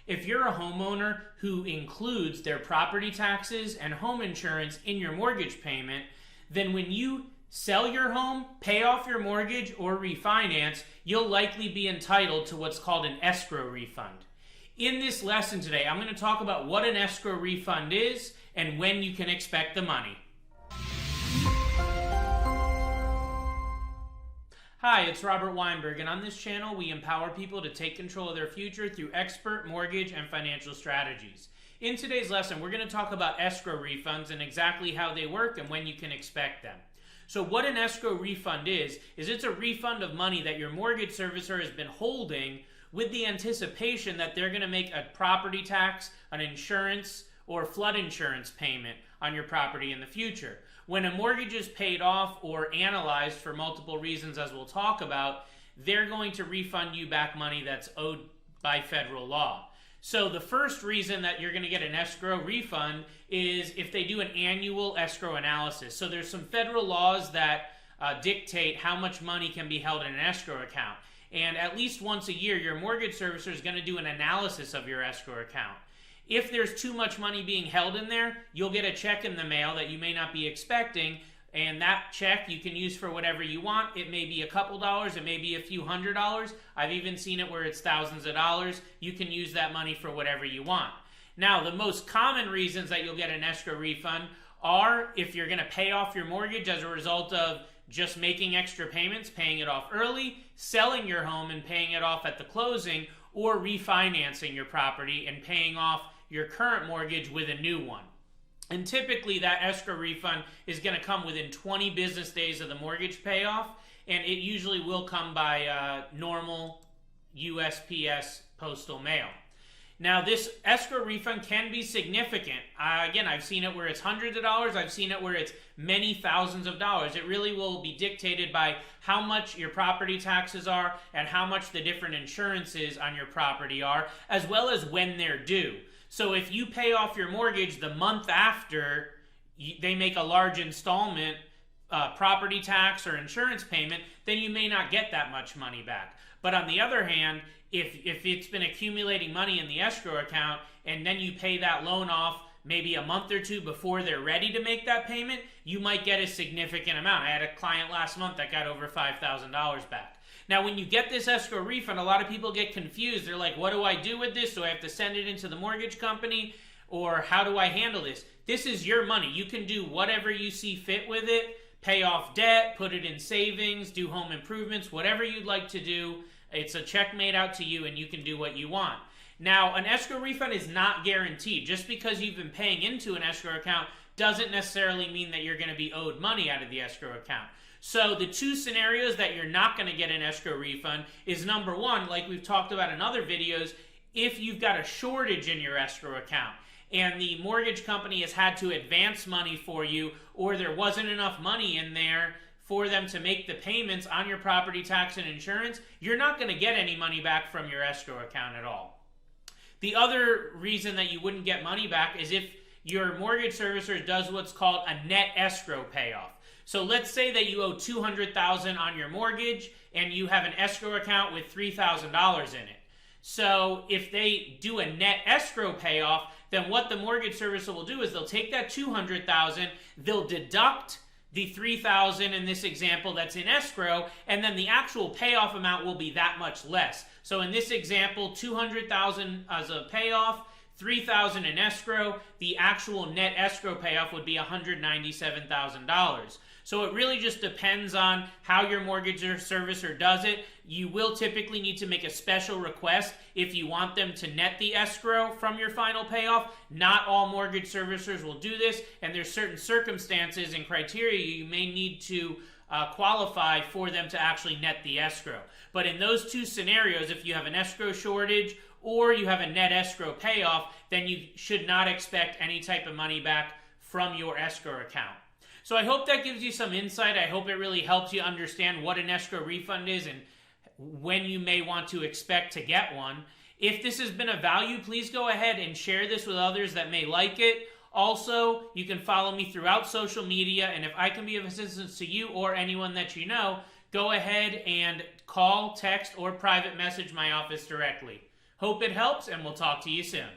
If you're a homeowner who includes their property taxes and home insurance in your mortgage payment, then when you sell your home, pay off your mortgage, or refinance, you'll likely be entitled to what's called an escrow refund. In this lesson today, I'm going to talk about what an escrow refund is and when you can expect the money. Hi, it's Robert Weinberg, and on this channel, we empower people to take control of their future through expert mortgage and financial strategies. In today's lesson, we're going to talk about escrow refunds and exactly how they work and when you can expect them. So what an escrow refund is it's a refund of money that your mortgage servicer has been holding with the anticipation that they're going to make a property tax, an insurance, or flood insurance payment on your property in the future. When a mortgage is paid off or analyzed for multiple reasons, as we'll talk about, they're going to refund you back money that's owed by federal law. So the first reason that you're going to get an escrow refund is if they do an annual escrow analysis. So there's some federal laws that dictate how much money can be held in an escrow account. And at least once a year, your mortgage servicer is going to do an analysis of your escrow account. If there's too much money being held in there, you'll get a check in the mail that you may not be expecting, and that check you can use for whatever you want. It may be a couple dollars, it may be a few $100s. I've even seen it where it's thousands of dollars. You can use that money for whatever you want. Now, the most common reasons that you'll get an escrow refund are if you're going to pay off your mortgage as a result of just making extra payments, paying it off early, selling your home and paying it off at the closing, or refinancing your property and paying off your current mortgage with a new one. And typically that escrow refund is going to come within 20 business days of the mortgage payoff, and it usually will come by normal USPS postal mail. Now, this escrow refund can be significant. Again, I've seen it where it's hundreds of dollars. I've seen it where it's many thousands of dollars. It really will be dictated by how much your property taxes are and how much the different insurances on your property are, as well as when they're due. So if you pay off your mortgage the month after they make a large installment property tax or insurance payment, then you may not get that much money back. But on the other hand, if it's been accumulating money in the escrow account and then you pay that loan off maybe a month or two before they're ready to make that payment, you might get a significant amount. I had a client last month that got over $5,000 back. Now, when you get this escrow refund, a lot of people get confused. They're like, what do I do with this? Do I have to send it into the mortgage company? Or how do I handle this? This is your money. You can do whatever you see fit with it. Pay off debt, put it in savings, do home improvements, whatever you'd like to do. It's a check made out to you and you can do what you want. Now, an escrow refund is not guaranteed. Just because you've been paying into an escrow account doesn't necessarily mean that you're going to be owed money out of the escrow account. So the two scenarios that you're not going to get an escrow refund is, number one, like we've talked about in other videos, if you've got a shortage in your escrow account and the mortgage company has had to advance money for you, or there wasn't enough money in there for them to make the payments on your property tax and insurance, you're not going to get any money back from your escrow account at all. The other reason that you wouldn't get money back is if your mortgage servicer does what's called a net escrow payoff. So let's say that you owe $200,000 on your mortgage and you have an escrow account with $3,000 in it. So if they do a net escrow payoff, then what the mortgage servicer will do is they'll take that $200,000, they'll deduct the $3,000 in this example that's in escrow, and then the actual payoff amount will be that much less. So in this example, $200,000 as a payoff, $3,000 in escrow, the actual net escrow payoff would be $197,000. So it really just depends on how your mortgage servicer does it. You will typically need to make a special request if you want them to net the escrow from your final payoff. Not all mortgage servicers will do this, and there's certain circumstances and criteria you may need to qualify for them to actually net the escrow. But in those two scenarios, if you have an escrow shortage or you have a net escrow payoff, then you should not expect any type of money back from your escrow account. So I hope that gives you some insight. I hope it really helps you understand what an escrow refund is and when you may want to expect to get one. If this has been of value, please go ahead and share this with others that may like it. Also, you can follow me throughout social media, and if I can be of assistance to you or anyone that you know, go ahead and call, text, or private message my office directly. Hope it helps, and we'll talk to you soon.